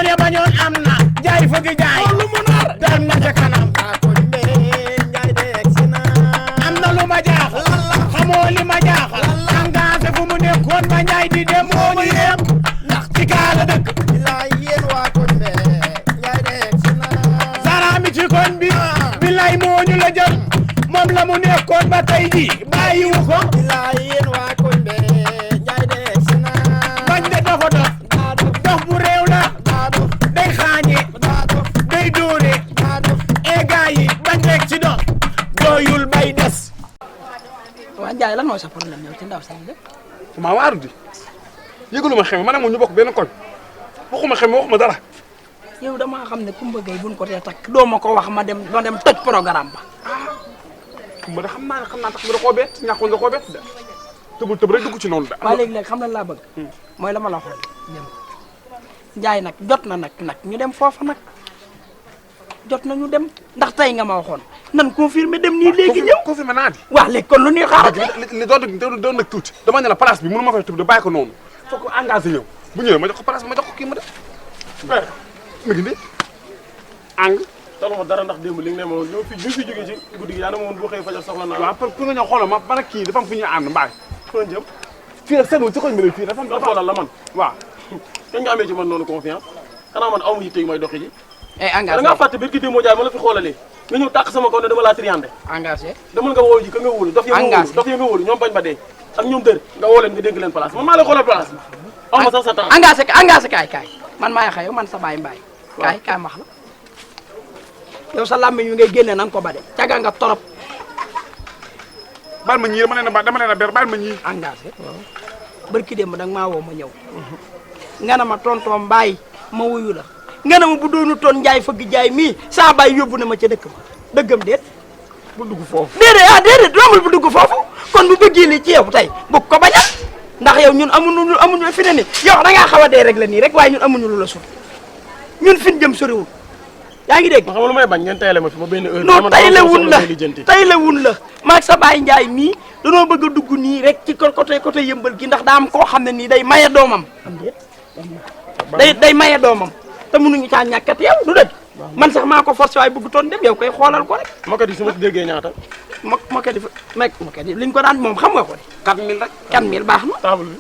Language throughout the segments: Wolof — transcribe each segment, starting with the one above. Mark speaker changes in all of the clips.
Speaker 1: ya bañoon am na jaay fëgg jaay
Speaker 2: lu mu nar
Speaker 1: dem na ca kanam
Speaker 2: waa koñ bi njaay de egsi na
Speaker 1: am na lu ma jaaxal xamoo li ma jaaxal engagé fu mu nekkoon ba njaay di dem moo ñu yem ndax ci kaala dëkk
Speaker 2: bilaay yéen waa koñ bi njaay de egsi na
Speaker 1: saraami ci koñ bi bilaay moo ñu la jël moom la mu nekkoon ba tey ji bàyyiwu ko
Speaker 2: bilaay yéen waa koñ bi njaay de egsi na
Speaker 1: bañ de dafa dof dof bu réew la day xaañe day dóore e gaa yi bañ rek ci dox doyul bay des
Speaker 3: waa Ndiaye lan mooy sa problème yow ci ndaw sañ de
Speaker 4: maa waaru di yëgalu ma xew ma ne moom ñu bokk benn koñ waxuma xew waxuma dara
Speaker 3: yow damaa xam ne Coumba Gueye buñ ko tee takk doo ma ko wax ma dem toj programme ba
Speaker 4: Coumba da xam naa tax nga da koo bett ñàkkoon nga koo bett de tëb rek dugg ci noonu de
Speaker 3: waaye léegi xam na laa bëgg mooy la ma la waxoon dem Ndiaye nag jot na nag ñu dem foofa nag jot na ñu dem ndax tey nga ma waxoon nan confirmer dem nii léegi ñëw
Speaker 4: confirmer naa di
Speaker 3: waaw léegi kon lu ñuy xaar
Speaker 4: li doon nag tuuti dama ne la place bi mënu ma fay tëb de bàyyi ko noonu faut que engagé ñëw bu ñëwee ma jox ko place bi ma jox ko kii ma def mi ngi nii ang
Speaker 5: taluma dara ndax démb li nga ne ma ñëw fi fi jógee ci guddi gi yaa ne ma woon boo xëyee fajar soxla naa
Speaker 4: waaw pour nga ñëw xoolal ma ban ak kii dafa am fu ñuy ànd mbaay
Speaker 5: foo jëm
Speaker 4: fii la seetlu ci koñ bi fii dafa am
Speaker 5: xoolal la man
Speaker 4: waaw
Speaker 5: kañ nga amee ci man noonu confiance xanaa man aw ma yitte yu may doxi ji
Speaker 3: engagé
Speaker 5: da ngaa fàtte biir ki démb jaay ma la fi xoolalee nga ñëw tàq sama kaw ne dama laa triandé
Speaker 3: engagé
Speaker 5: demal nga woo ji ka nga wóolu dof ya nga wóolu ñoom bañ ba dee ak ñoom dër nga woo leen nga dénk leen place man maa lay xoolal place aw ma sax sa temps
Speaker 3: engagé kaay man maay xëy man sa baay mbaay kaay max la yow sa làmmiñ wi ngay génne nan ko ba de caga nga torop
Speaker 4: baal ma ñii dama leen a ber baal ma ñii
Speaker 3: engagé barki démb danga maa woo ma ñëw nga ne ma tonton mbaay ma wuyu la nga ne ma bu doonu toon njaay fëgg jaay mii saa baay yóbbu na ma ca dëkk ba dëggam déet
Speaker 4: bu dugg foofu
Speaker 3: déedéet rombul bu dugg foofu kon bu bëggee lii ci yow tey bëgg ko bañal ndax yow ñun amuñu fi ne ni yow da ngaa xaw a dee rek la nii rek waaye ñun amuñu lu la sut ñun fi ñu jëm soriwul yaa ngi dégg
Speaker 5: ma xam lu may bañ ngeen tayale ma fi ma benn heure
Speaker 3: non tay la wun la maag sa baay njaay mii danoo bëgg a dugg nii rek ci côté yëmbal gi ndax daa am koo xam ne nii day maye doomam am déet day maye doomam te mënuñu caa ñàkkat yow du dëgg man sax maa ko forcé waaye bëgg toon dem yow koy xoolal ko rek
Speaker 5: makat yi su ma ci déggee ñaata
Speaker 3: makat yi liñ ko daan moom xam nga ko de
Speaker 4: 4000 rek
Speaker 3: 4000 baax na
Speaker 5: table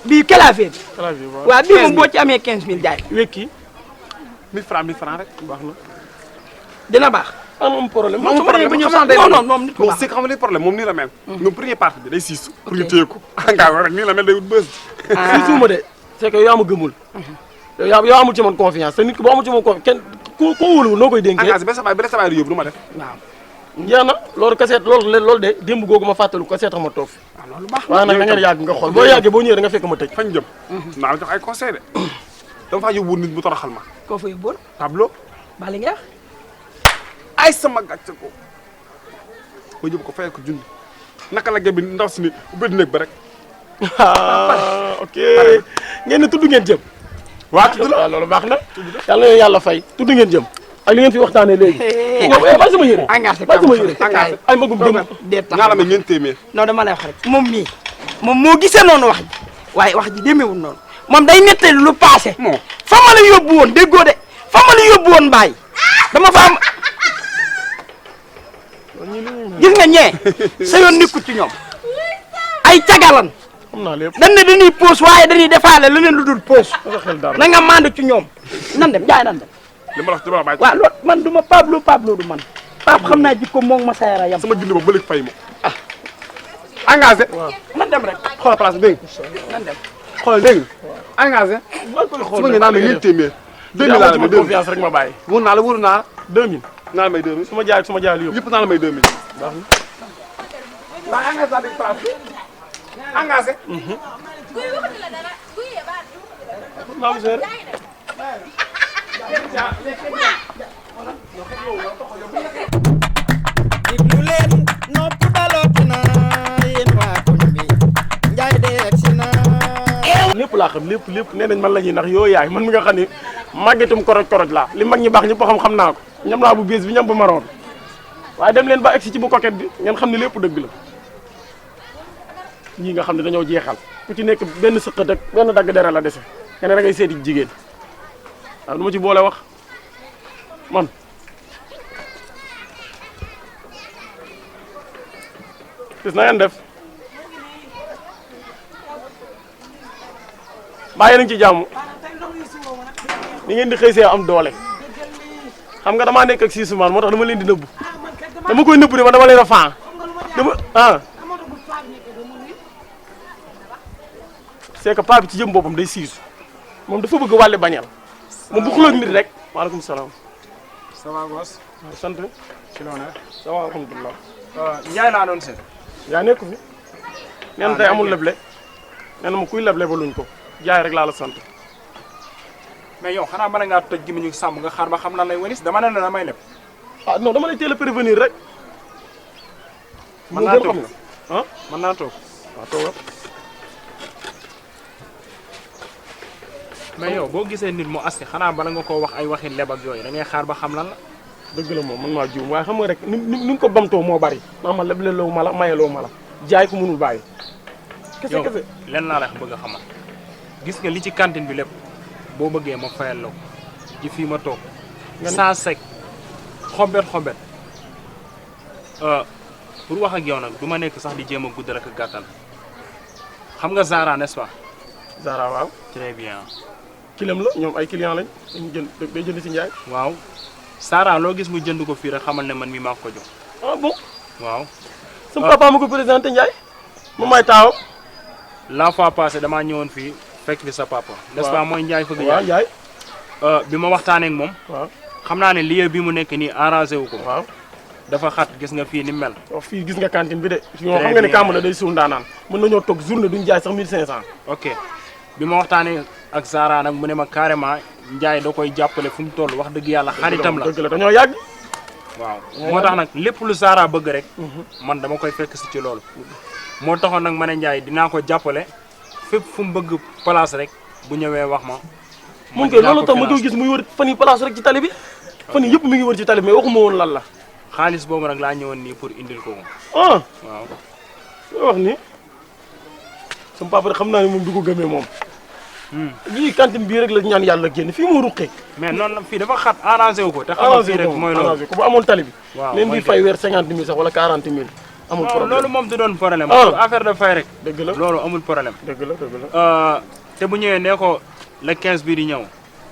Speaker 3: bii clavier bi
Speaker 5: clavier
Speaker 3: waaw bii moom boo ci amee 15000 jaay
Speaker 5: wekki
Speaker 4: 1000 francs rek
Speaker 5: baax na
Speaker 3: dina baax
Speaker 5: am problème
Speaker 3: moom moom nit ko baax
Speaker 4: xam nga li problème moom nii la mel ñoom première partie bi day siisu pour ñu téye ko engagé rek nii la mel day wut bës
Speaker 5: siisuma de c'est que yow yaa ma gëmul yow amul ci man confiance te nit ki boo amul ci man confiance kenn ko wóoluwul noo koy dénkee
Speaker 4: engagé ba sa baay di yóbbu lu ma def
Speaker 3: waaw
Speaker 5: jeex na loolu kaseet loolu de démb googu ma fàttalu kaseet tax ma toog fi
Speaker 3: waaw loolu baax
Speaker 5: waaye nag da ngeen yàgg nga xool boo yàggee boo ñëwee da nga fekk ma tëj
Speaker 4: fañ jëm naa la jox ay conseil de dama faa yóbbu nit mu toroxal ma
Speaker 3: koo fa yóbboon
Speaker 4: tableau
Speaker 3: ba li nga wax
Speaker 4: ay sama gàcce ko ma yóbbu ko fayal ko junni naka la bi ndaw si ni ubbi néeg ba rek
Speaker 5: ok ngeen ne tudd ngeen jëm
Speaker 4: waa tudd la
Speaker 5: waaw loolu baax na yàlla na yàlla fay tudd ngeen jëm ak li ngeen fi waxtaanee léegi yow bàyyi sama yére
Speaker 3: engagé
Speaker 5: bàyyi sama yére ay magum jëm
Speaker 3: déet tax
Speaker 4: ñaala ma ñeent téeméer
Speaker 3: non dama lay wax rek moom mii moom moo gisee noonu wax ji waaye wax ji demeewul noonu moom day nettali lu passé fa ma la yóbbu woon déggoo de fa ma la yóbbu woon mbaay dama fa am gis nga ñee sa yoon nekkut ci ñoom ay cagalan
Speaker 5: xam naa lépp
Speaker 3: dañ ne dañuy pause waaye dañuy defaale leneen lu dul pause na nga mànd ci ñoom nan dem jaay nan dem
Speaker 4: li ma la bàyyi
Speaker 3: waaw loolu man du ma Pablo du man Pape xam naa jikko moom ma sayara yam
Speaker 4: sama junni ba bële fay ma engagé
Speaker 3: nan dem rek
Speaker 4: xoolal place dégg
Speaker 3: nan dem
Speaker 4: xoolal dégg engagé su ma ngeen naan la ñeent téeméer 2000 laa la may 2000
Speaker 5: confiance rek ma bàyyi
Speaker 4: wóor naa la
Speaker 5: 2000
Speaker 4: naa la may 2000
Speaker 5: su ma jaay lu yëpp
Speaker 4: yëpp naa la may 2000 baax na engagé avec place engagé
Speaker 5: maam seere
Speaker 2: diglu leen nopp dalooti na yéen waa koñ bi njaay de egsi na
Speaker 5: lépp laa xam lépp nee nañ man la ñuy ndax yoo yaay man mi nga xam ne màggetum koroj laa li mag ñi baax ñëpp xam naa ko ñam naa bu bees bi ñam bu maroon waaye dem leen ba egsi ci bu coquette bi ngeen xam ne lépp dëgg la ñii nga xam ne dañoo jeexal ku ci nekk benn sëqat ak benn dagg dara la dese nga ne da ngay seeti jigéen waaw du ma ci boole wax man gis na ngeen def bàyyi nañ ci jàmm ni ngeen di xëy see am doole xam nga damaa nekk ak Siisumaan moo tax dama leen di nëbbu dama koy nëbbu de man dama leen a faa dama c'est que paa bi ci jëm boppam day siisu moom dafa bëgg wàlle bañal moom bu xulóog nit rek waaleykum salaam.
Speaker 1: ça va gos.
Speaker 5: sant.
Speaker 1: ci loolu nag.
Speaker 5: ça va alhamdulilah.
Speaker 1: Ndiaye laa doon seet.
Speaker 5: yaa nekk fi. nee na tey amul leble. nee na ma kuy leble ba luñ ko jaay rek laa la sant.
Speaker 1: mais yow xanaa bala ngaa toj gi mu ñu sàmm nga xaar ba xam lan lay walis dama ne la damay leb.
Speaker 5: ah non dama lay teel a prévenir rek.
Speaker 1: mën naa toog
Speaker 5: ah
Speaker 1: mën naa toog.
Speaker 5: waaw toogal.
Speaker 1: mais yow boo gisee nit mu aski xanaa bala nga koo wax ay waxi leb ak yooyu da ngay xaar ba xam lan la.
Speaker 5: dëgg la moom man maa juum waaye xam nga rek ni nga ko bamtoo moo bari. maa ma lebleloo ma la mayeloo ma la jaay ko mënul bàyyi. kese kese
Speaker 1: lenn laa la bëgg a xamal gis nga li ci cantine bi lépp boo bëggee ma fayal la ko ci fii ma toog. sans sec xobet pour wax ak yow nag du ma nekk sax di jéem a guddal ak gàttal xam nga Zara n'est-ce pas.
Speaker 5: Zara waaw.
Speaker 1: très bien.
Speaker 5: kilam la ñoom ay client lañ dañu jënd day jënd si njaay.
Speaker 1: waaw Zara loo gis mu jënd ko fii rek xamal ne man mi maa ko jox.
Speaker 5: ah bon.
Speaker 1: waaw.
Speaker 5: sama papa ma ko présenté Ndiaye. moom may taawam.
Speaker 1: la fois passée damaa ñëwoon fii fekk fi sa papa. n'est-ce pas mooy Ndiaye fëgg
Speaker 5: waaw Ndiaye.
Speaker 1: bi ma waxtaanee ak moom.
Speaker 5: waaw
Speaker 1: xam naa ne lieu bi mu nekk nii arrangé wu ko.
Speaker 5: waaw.
Speaker 1: dafa xat gis nga fii ni mel.
Speaker 5: waaw fii gis nga cantine bi de. ñoo xam nga ne kàmm la day suul ndaanaan mën nañoo toog journée duñ jaay sax 1500.
Speaker 1: ok bi ma waxtaanee ak Zara nag mu ne ma carrément Ndiaye da koy jàppale fu mu toll wax dëgg yàlla xaritam la.
Speaker 5: dëgg la dañoo yàgg.
Speaker 1: waaw moo tax nag lépp lu Zara bëgg rek. man dama koy fekk si ci loolu. moo taxoon nag ma ne Ndiaye dinaa ko jàppale fépp fu mu bëgg place rek bu ñëwee wax ma.
Speaker 5: mun koy loolu tax ma koy gis muy wër fan yi place rek ci tali bi. fan yi yëpp mi ngi wër ci tali bi mais waxuma woon lan la.
Speaker 1: xaalis boobu nag laa ñëwoon nii pour indil ko.
Speaker 5: ah
Speaker 1: waaw.
Speaker 5: loo wax nii sama papa xam naa ne moom du ko gëmee moom. lii cantine bii rek la ñaan yàlla génn fii moo ruqee.
Speaker 1: mais noonu la fii dafa xat arrangé wu ko. te xam nga fii rek mooy loolu
Speaker 5: arrangé ko bu amoon tali bi.
Speaker 1: waaw
Speaker 5: même bi fay weer 50 000 sax wala 40 000. amul problème
Speaker 1: loolu moom du doon problème. affaire de fay rek.
Speaker 5: dëgg la
Speaker 1: loolu amul problème.
Speaker 5: dëgg la dëgg la.
Speaker 1: te bu ñëwee nee ko le 15 bii di ñëw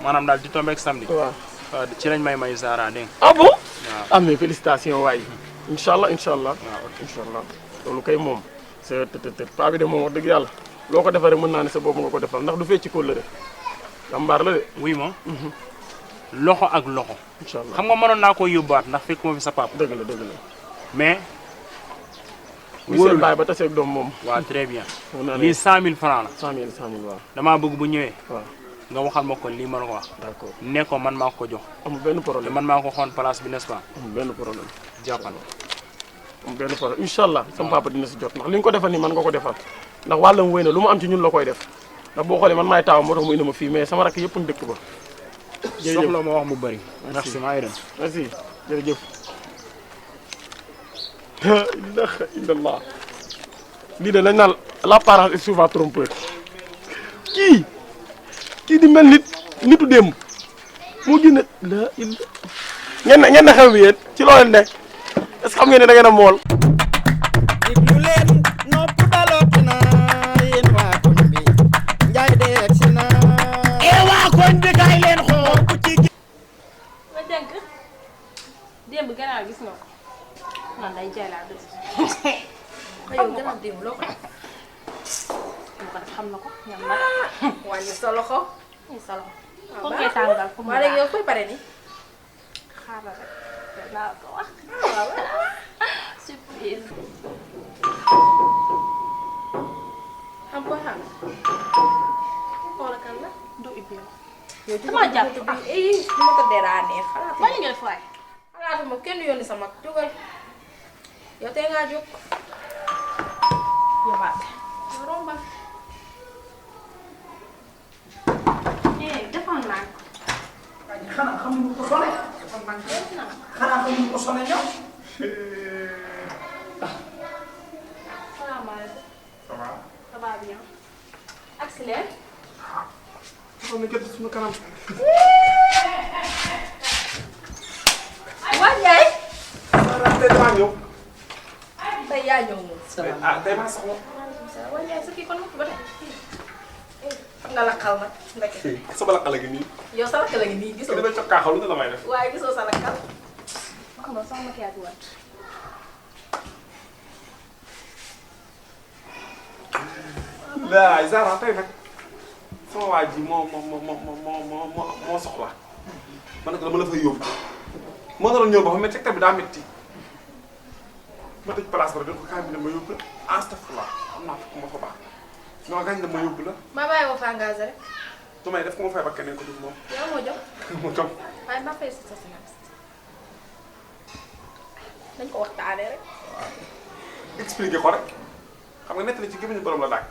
Speaker 1: maanaam daal di tombé ak samedi.
Speaker 5: waaw
Speaker 1: ci lañ may Zara dégg
Speaker 5: ah bon.
Speaker 1: waaw
Speaker 5: am na félicitation waay. incha allah incha allah.
Speaker 1: waaw ok
Speaker 5: incha allah loolu kay moom. c'est të paa bi de moom wax dëgg yàlla loo ko defee rek mën naa ne sa bopp nga ko defal ndax du fecc kóllëre jàmbaar la de.
Speaker 1: wuy ma loxo ak loxo.
Speaker 5: incha allah
Speaker 1: xam nga mënoon naa koo yóbbaat ndax fekk ma fi sa papa.
Speaker 5: dëgg la dëgg la.
Speaker 1: mais.
Speaker 5: wóorul baay ba taseeg doom moom.
Speaker 1: waaw très bien.
Speaker 5: mën naa ne
Speaker 1: lii 100000 francs la.
Speaker 5: 100000 waaw.
Speaker 1: damaa bëgg bu ñëwee.
Speaker 5: waaw
Speaker 1: nga waxal ma ko lii ma la ko wax.
Speaker 5: d'accord
Speaker 1: ne ko man maa ko jox.
Speaker 5: amul benn
Speaker 1: te
Speaker 5: problème
Speaker 1: man maa ko xoon place bi n'est-ce pas.
Speaker 5: amul benn problème.
Speaker 1: jàppal.
Speaker 5: amul benn problème incha allah sama papa dina si jot ndax li nga ko defal nii man nga ko defal ndax wàllam wéy na lu mu am ci ñun la koy def ndax boo xoolee man maay taaw moo tax mu indi ma fii mais sama rakk yëpp dëkk ba. jërëjëf
Speaker 1: soxla ma wax mu bëri. merci maa ngi dem.
Speaker 5: merci jërëjëf. la ilaha illallah lii de lañ naan l'apparence est souvent trompeur kii di mel nitu démb moo gën a la il ngeen na xew bi yéen ci loo leen ne est-ce que xam ngeen ne da ngeen a mool.
Speaker 2: diglu leen nopp dalooti na yéen waa koñ bi Ndiaye de egsi na.
Speaker 3: waa koñ bi kaay leen xool ku ci.
Speaker 6: ba dégg démb gannaaw gis nga ko man day jaay laa dëgg.
Speaker 7: yow gannaaw démb loo ko def.
Speaker 6: mu ko def xam na ko ñam na
Speaker 7: wàññi sa loxo.
Speaker 6: ñu sa loxo. foog ngay tàngal fu mu
Speaker 7: waa léegi yow koy pare ni.
Speaker 6: xaaral rek dinaa ko wax.
Speaker 7: waaw
Speaker 6: surprise.
Speaker 7: xam ko xam. xoolal kan la.
Speaker 6: du ubbi ko.
Speaker 7: yow
Speaker 6: dama jàpp
Speaker 7: bi ni ma ko deraa neex xalaat.
Speaker 6: wala nga def waay.
Speaker 7: xalaatuma kenn yónni sa mag jógal. yow tey ngaa jóg.
Speaker 6: yóbbaate.
Speaker 7: yow rombal.
Speaker 6: defal naa ko.
Speaker 3: xanaa xamuñu ko sone. xanaa xamuñu ko sone ñoom.
Speaker 6: salaamaaleykum.
Speaker 3: ça va.
Speaker 6: ça va bien. accélère.
Speaker 3: xam ne gerte suñu kanam.
Speaker 4: ñëw.
Speaker 7: tey yaa ñëw moom.
Speaker 4: ah tey maa soxla.
Speaker 7: waaye yaay sa kii kon ba tey xam nga lakkal nag ndeke.
Speaker 4: sama lakkal gi nii.
Speaker 7: yow sa lakkal gi nii gisoo.
Speaker 4: ki damay cokkaaxal lu ne la may def.
Speaker 7: waaye gisoo sa lakkal. wax nga sama maquillage waat.
Speaker 4: laay Zara tey nag sama waa ji moo soxla ma ne ko dama la fay yóbbu moo naroon ñëw ba xam ne secteur bi daa métti ma tëj place ba rek dañ ko kaay bi ne ma yóbbu la astafurlah xam naa fekk ma fa baax ñoo gañ ne ma yóbbu la
Speaker 7: maa bàyyi ma fa engagé rek.
Speaker 4: su may def ko ma fay ba keneen ko def moom
Speaker 7: yow moo jox.
Speaker 4: mu tam
Speaker 7: waaye maa fay sa semence. dañ ko waxtaanee rek.
Speaker 4: expliqué ko rek xam nga nett na ci gémmiñu borom la dàkk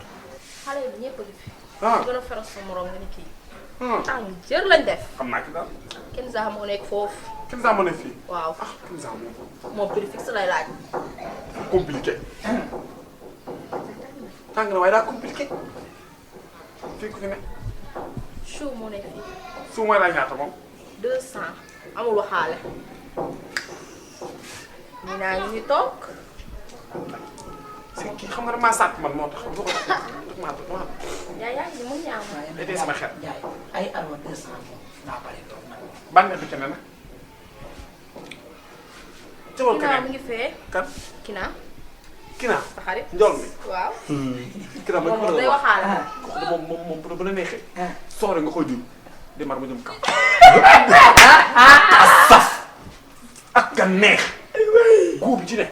Speaker 7: xale yi ñëpp a ngi fi.
Speaker 4: ah
Speaker 7: gën a feros sa morom nga ni kii. tàng jër lañ def.
Speaker 4: xam naa ki daal
Speaker 7: kenn saa moo nekk foofu.
Speaker 4: kenn saa ma ne fii
Speaker 7: waaw
Speaker 4: ah kenn saa moom
Speaker 7: moom prix fixe lay laaj.
Speaker 4: compliqué tàng na waaye daa compliqué fii ku fi ne
Speaker 7: chou moo nekk fii.
Speaker 4: su mooy laa ñaata moom
Speaker 7: 200 amul waxaale. ñu naa ñu ngi toog.
Speaker 4: si kii xam nga damaa sàkk man moo tax du ko maa
Speaker 7: yaa ngi mun ñaaw.
Speaker 4: day dee sama xel
Speaker 3: Njaay ay arwa 200 moom naa pare toog nag.
Speaker 4: ban nga dëkk ne nag jawal
Speaker 7: Kina mu
Speaker 4: keneen
Speaker 7: ngi fee.
Speaker 4: kan
Speaker 7: Kina
Speaker 4: Kina
Speaker 7: sa xarit.
Speaker 4: njool mi
Speaker 7: waaw.
Speaker 4: Kina ma
Speaker 7: moom day waxaale.
Speaker 4: moom bu la neexee soxla nga koy diw di mar ma jëm kaw saf ak ka neex góob ci ne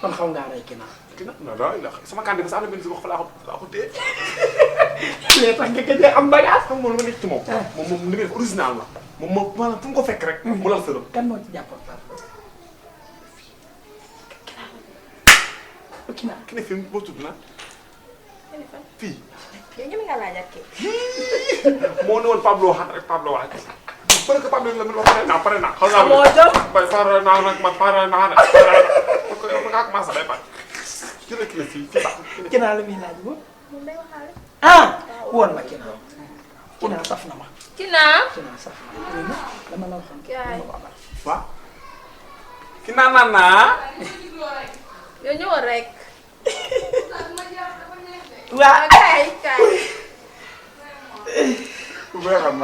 Speaker 3: kon xam ngaa rey Kina.
Speaker 4: Kina non non sama kàndi ba sax am na benn si wax fa laa ko téye
Speaker 3: mais tax nga gëj am bagage.
Speaker 4: xam nga lu ma nekk ci moom moom li muy def original la moom maanaam fu mu ko fekk rek mu lal sërëm
Speaker 3: kan moo ci jàppoon par Kina.
Speaker 4: ki ne fi boo tudd na fii
Speaker 7: yow ñeme nga laajat kii.
Speaker 4: moo ne woon Pablo xam rek Pablo wax parce que Pablo la mi wax pare naa xam
Speaker 7: amoo jom.
Speaker 4: pare naa nag man pare naa nag parce que yow da ngaa commencé day pare jëlee ki ne fii fii baax
Speaker 3: Kina la muy laaj moom.
Speaker 7: moom day waxaale.
Speaker 3: ah woon ma Kina. Kina saf na ma.
Speaker 7: Kina.
Speaker 3: Kina saf na ma. dama la waxoon.
Speaker 7: Kaay.
Speaker 4: waaw ki naan naa
Speaker 7: yow ñëwoon rek.
Speaker 3: waa.
Speaker 7: kaay kaay.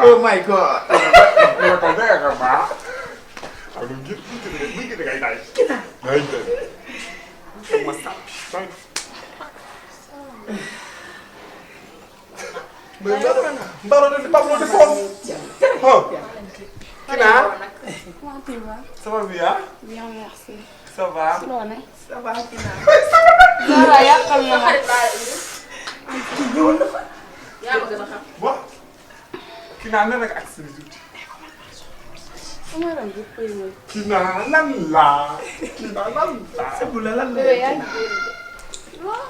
Speaker 3: oh my god.
Speaker 4: ko dee nga baax ak lu ngir ngay daay
Speaker 3: Kina.
Speaker 4: day day ma sàpp mbaro de Pablo de foon Kina ça va bien
Speaker 6: Bien, merci.
Speaker 4: ça va
Speaker 6: Loone.
Speaker 3: ça va Kina.
Speaker 6: Zara yàqal na ma.
Speaker 7: xarit baa indi. yaa ma gën a xam.
Speaker 4: bon Kina nee na nga accès tuuti
Speaker 6: Sama yaram yëpp ay mooy.
Speaker 4: Kina lan la Kina lan la
Speaker 3: sëbu la lan la.
Speaker 6: Bébé yaa ngi génn de. Waaw.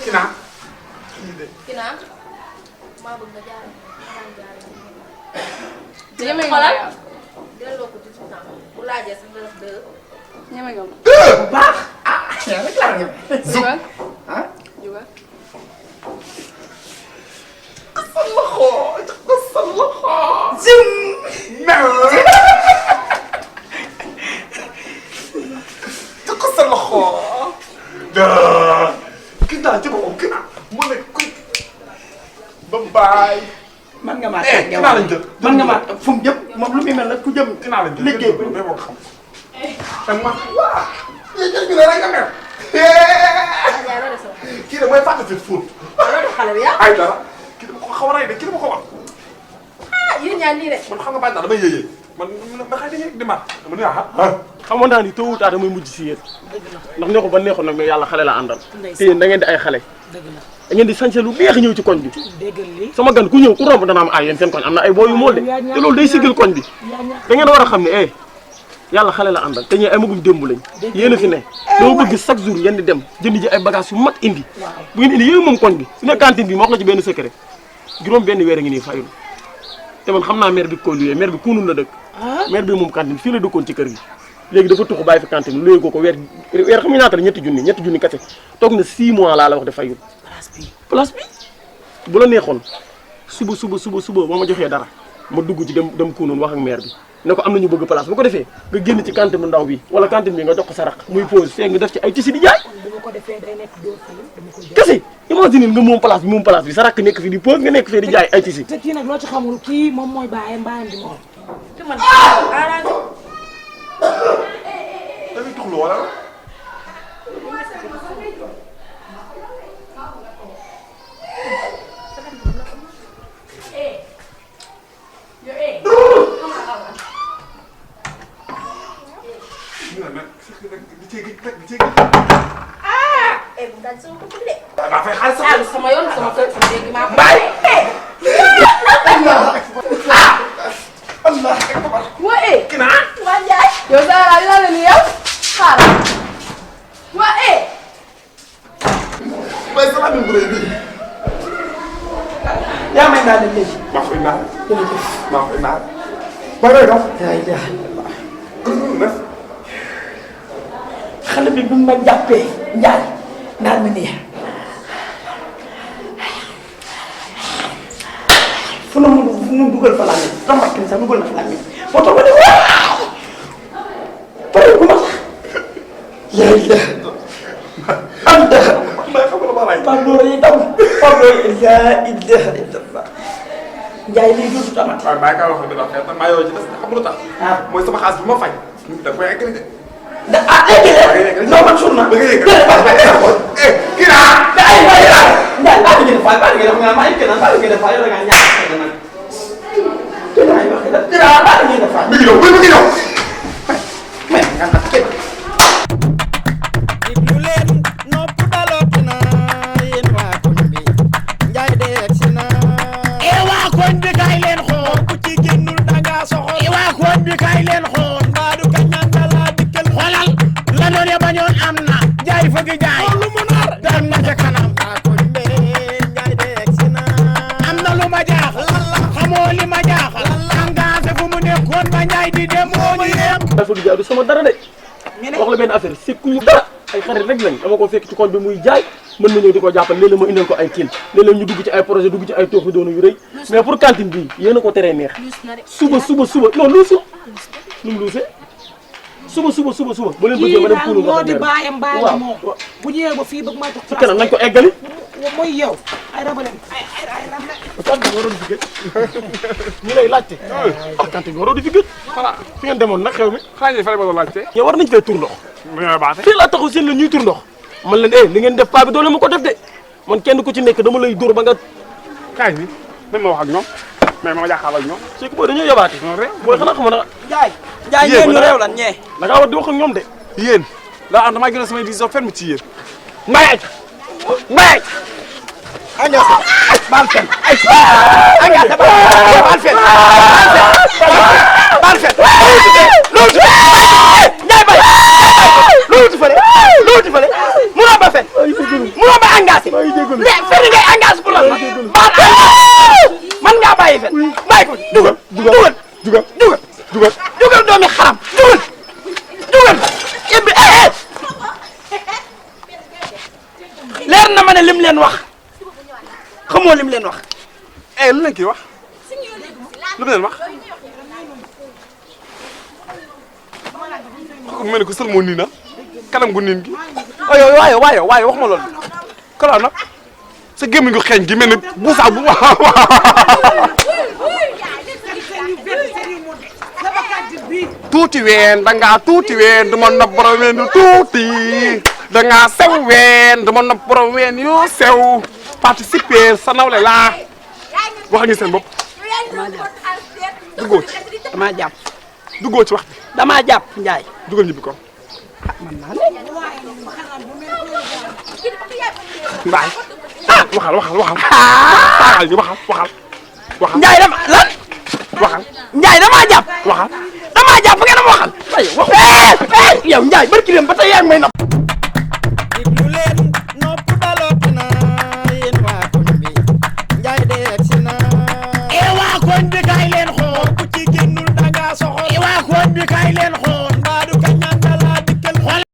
Speaker 4: Kina kii de
Speaker 7: Kina maa bëgg nga jaar
Speaker 6: Ñeme nga
Speaker 7: xoolal
Speaker 6: ma.
Speaker 7: delloo ko 18 ans bu laajee sax nga def 2.
Speaker 6: Ñeme nga ma.
Speaker 3: bu baax. ah yaa rek laa ñeme.
Speaker 6: Jugal.
Speaker 3: ah.
Speaker 6: Jugal.
Speaker 3: Zoom.
Speaker 4: jox ko sa loxo Kina jëma ko Kina mu ne kuy ba baay
Speaker 3: man nga maa
Speaker 4: Kina lañ jël
Speaker 3: man nga maa fu mu jëm moom lu muy mel nag ku jëm.
Speaker 4: Kina lañ jël
Speaker 3: liggéey bi.
Speaker 4: ba xam ak ma waa yéen jël bi la rek nga mer
Speaker 7: yaa la def
Speaker 4: kii de mooy fàtte fit fóot
Speaker 7: xale bi yaa.
Speaker 4: ay dara kii dama ko xaw a rey de kii dama ko wax
Speaker 7: ah yéen ñaar nii rek.
Speaker 4: man xam nga bàyyi naa damay yéyee man xëy na di mat dama ne ah
Speaker 5: xamoon naa ni tôt ou tard damay mujj si yéen ndax neexul ba neexul nag mais yàlla xale la àndal te yéen da ngeen di ay xale
Speaker 3: dëgg la
Speaker 5: da ngeen di sañse lu neex ñëw ci koñ bi
Speaker 3: déggal li.
Speaker 5: sama gan ku ñëw ku romb dana am ay yéen seen koñ am na ay boo yu mool de te loolu day sigil koñ bi da ngeen war a xam ne yàlla xale la àndal te ñee ay magum démb lañ yéen a fi ne doo bëgg chaque jour ngeen di dem jënd ji ay bagages yu mat indi bu ngeen indi yéen moom koñ bi su ne cantine bi ma wax la ci benn secret juróom benn weer a ngi nii fayul te man xam naa maire bi ko luyee maire bi kunul la dëkk maire bi moom cantine fii la dëkkoon ci kër gi léegi dafa tuxu bàyyi fi cantine luyee ko weer xam nga ñaata la ñetti junni kese toog na 6 mois laa la wax de fayul place bi bu la neexoon suba ba ma joxee dara ma dugg ci dem kunoon wax ak maire bi ne ko am nañu bëgg place bu ko defee nga génn ci cantine bu ndaw bi wala cantine bi nga jox ko sa rakk muy pause fee nga def ci ay tissu di jaay
Speaker 8: bu ma ko defee day nekk dóor fii dama ko jël.
Speaker 5: kese imagine nga moom place bi sa rakk nekk fi di pause nga nekk fee di jaay ay tissu.
Speaker 8: te kii nag loo ci xamul kii moom mooy baayam di moom.
Speaker 7: te man arrangé.
Speaker 4: da ngay tuxlu wala.
Speaker 7: bu daal sama ko de.
Speaker 4: maa fay xaalis
Speaker 7: sama yoon sama kër sama dégg maa ko.
Speaker 4: Baay.
Speaker 7: waa
Speaker 4: Kina.
Speaker 7: waa Ndiaye. yow Zara yoo la nii yow. xaaral. waa
Speaker 4: Baay sama bi bu rëy bi.
Speaker 3: yaa may naa leen léegi.
Speaker 4: maa fay naan.
Speaker 3: jërëjëf.
Speaker 4: maa fay naan. Baay looy dox.
Speaker 3: yaa ngi def. xale bi bu ma jàppee Ndiaye naan ma nii fu mu dugal fa laa tamit sax dugal na fa laa moo tax ma ne waaw pare gu ma sax yaa ngi def am dara
Speaker 4: Baay xam nga ma lay.
Speaker 3: Pape Dore yi daw Pape Dore yaa ngi def Ndiaye lii dootu tamit.
Speaker 4: waaw Baay ka wax dëgg la xëy na maa yoo ci des xam nga lu tax. mooy sama xaalis bi ma fay. da koy eggali de.
Speaker 3: non man suur naa.
Speaker 4: da ngay yëg kii naa.
Speaker 3: ay waay la Ndiaye baa ngi def baa ngi def nga maa ngi kenn baa ngi def yow da ngaa ñàkk a nag kenn ay waxee la dara baa ngi def
Speaker 4: mi ngi ñëw mi ngi ñëw.
Speaker 3: mais nga xam kenn.
Speaker 2: diglu leen nopp dalooti na yéen waa koñ bi Ndiaye de egsi na.
Speaker 1: waa koñ bi kaay leen xool.
Speaker 2: ku ci génnul danga soxor.
Speaker 1: waa koñ bi kaay leen xool.
Speaker 2: mbaadu kañ naan dala dikkal.
Speaker 1: xoolal la doon ya bañoon am na. jaay fëgg jaay.
Speaker 2: lu mu nar.
Speaker 1: dem na ca kanam.
Speaker 2: waa koñ bi Ndiaye de egsi na.
Speaker 1: am na lu ma jaaxal. xamoo li ma jaaxal. engagé fu mu nekkoon ba Ndiaye di dem moo ñu yem.
Speaker 5: dafa du jaay du sama dara de wax la benn affaire sekkuñu dara ay xarit rek lañ dama ko fekk ci koñ bi muy jaay mën na ñëw di ko jàppal léeg-léeg ma indil ko ay tiin léeg-léeg ñu dugg ci ay projet dugg ci ay tooxi doonu yu rëy mais pour cantine bii yéen a ko teree neex suba non luusu nu mu luusee suba ba leen bëggee ma dem
Speaker 8: kii daal moo di baayam di moom bu ñëwee ba fii bëgg maa jox
Speaker 5: ci kanam nañ ko eggali
Speaker 8: mooy yow ay rabalem ay rable
Speaker 5: cantine bi waroon di fi gëj ñu lay laajte cantine bi waroon di fi gëj voilà fi ngeen demoon nag xew mi
Speaker 4: xanaa ñu fa la ma doon laajte.
Speaker 5: yow war nañ fee tur ndox
Speaker 4: dañoo baate.
Speaker 5: fii laa taxaw seen la ñuy tur ndox man leen li ngeen def paa bi doole ma ko def de man kenn ku ci nekk dama lay dóor ba nga
Speaker 4: kaay bi même ma wax ak ñoom mais ma jàkkaarloo ak ñoom.
Speaker 5: c'est que booy dañoo yabaate
Speaker 4: non rek
Speaker 5: booy xanaa xam na
Speaker 3: Ndiaye ñee ñu réew lan ñee.
Speaker 5: da ngaa war di wax ak ñoom de
Speaker 4: yéen daa am damaa gën a samay décision ferme ci yéen.
Speaker 3: Mbaye baal fen engagé baal fen loolu Ndiaye bay loolu fële munoo ba fen munoo ba engagé mais fen ngay engagé pour lan baal man ngaa bàyyi fen bàyyi ko dugal doomi xaram dugal yebbi leer na ma ne lim leen wax xamoo lim leen wax.
Speaker 4: lu leen kii wax lu leen wax. ko mel ni ko sël moo nii na kanam gu niin gi. waaye wax ma loolu. kalaa nag sa gémmiñ gu xeeñ gi mel ni buusaa bu tuuti ween dangaa tuuti ween du ma nopp borom ween yu tuuti dangaa sew ween du ma nopp borom ween yu sew participer sa nawle laa wax ngeen seen bopp. duggoo ci
Speaker 3: damaa jàpp
Speaker 4: duggoo ci wax bi
Speaker 3: damaa jàpp Ndiaye.
Speaker 4: dugal ñibbi ko.
Speaker 3: man naa ne.
Speaker 4: Mbaye waxal waxal
Speaker 3: Ndiaye dama lan.
Speaker 4: waxal
Speaker 3: Ndiaye damaa jàpp.
Speaker 4: waxal
Speaker 3: damaa jàpp ngeen a waxal. aywa yow Ndiaye barki leen ba tey yaa ngi may napp.
Speaker 2: diglu leen nopp dalooti na yéen waa koñ bi Ndiaye de egsi na.
Speaker 1: waa koñ bi kaay leen xool.